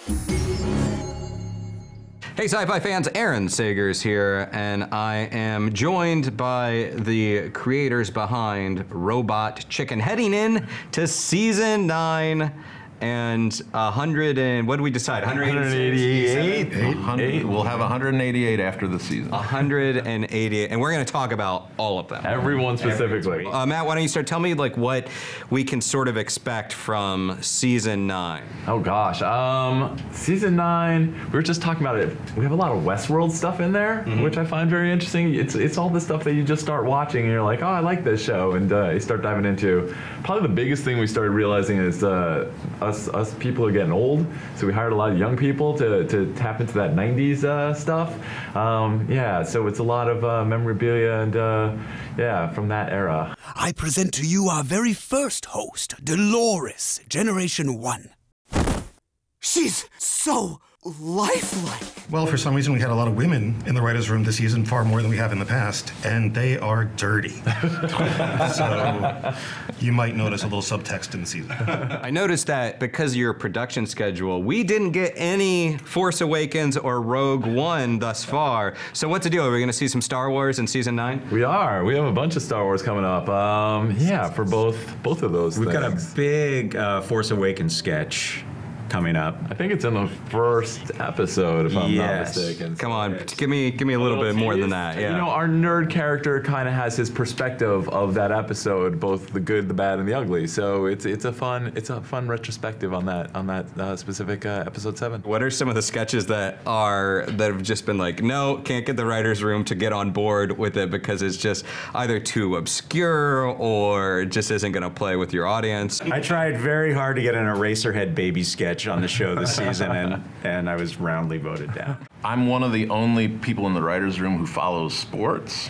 Hey sci-fi fans, Aaron Sagers here, and I am joined by the creators behind Robot Chicken, heading in to season 9 and 100 and what did we decide? 188. We'll have 188 after the season. 188, and we're going to talk about all of them. Everyone specifically. Matt, why don't you start? Tell me like what we can sort of expect from season 9. Oh gosh, season 9. We were just talking about it. We have a lot of Westworld stuff in there, which I find very interesting. It's all the stuff that you just start watching and you're like, oh, I like this show, and you start diving into. Probably the biggest thing we started realizing is us people are getting old, so we hired a lot of young people to tap into that 90s stuff. Yeah, so it's a lot of memorabilia and yeah, from that era. I present to you our very first host, Dolores, Generation 1. She's so lifelike. Well, for some reason, we had a lot of women in the writers' room this season, far more than we have in the past, and they are dirty. So you might notice a little subtext in the season. I noticed that because of your production schedule, we didn't get any Force Awakens or Rogue One thus far. So what's the deal? Are we going to see some Star Wars in season 9? We are. We have a bunch of Star Wars coming up. Yeah, for both of those We've things. got a big Force Awakens sketch coming up. I think it's in the first episode, if I'm not mistaken. Come on, give me a little bit more than that. Yeah. You know, our nerd character kind of has his perspective of that episode, both the good, the bad, and the ugly. So it's a fun retrospective on that specific episode 7. What are some of the sketches that have just been like, no, can't get the writers' room to get on board with it because it's just either too obscure or just isn't going to play with your audience? I tried very hard to get an Eraserhead baby sketch on the show this season, and I was roundly voted down. I'm one of the only people in the writers' room who follows sports.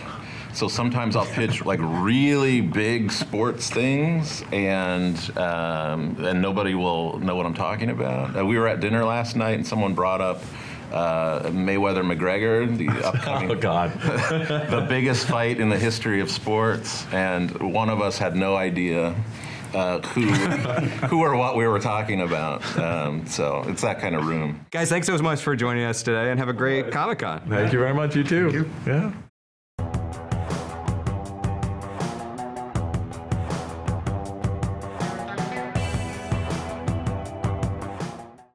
So sometimes I'll pitch like really big sports things, and nobody will know what I'm talking about. We were at dinner last night, and someone brought up Mayweather-McGregor, the upcoming, the biggest fight in the history of sports, and one of us had no idea who or what we were talking about. So it's that kind of room. Guys, thanks so much for joining us today, and have a great Comic-Con. Thank you very much. You too. Thank you. Yeah.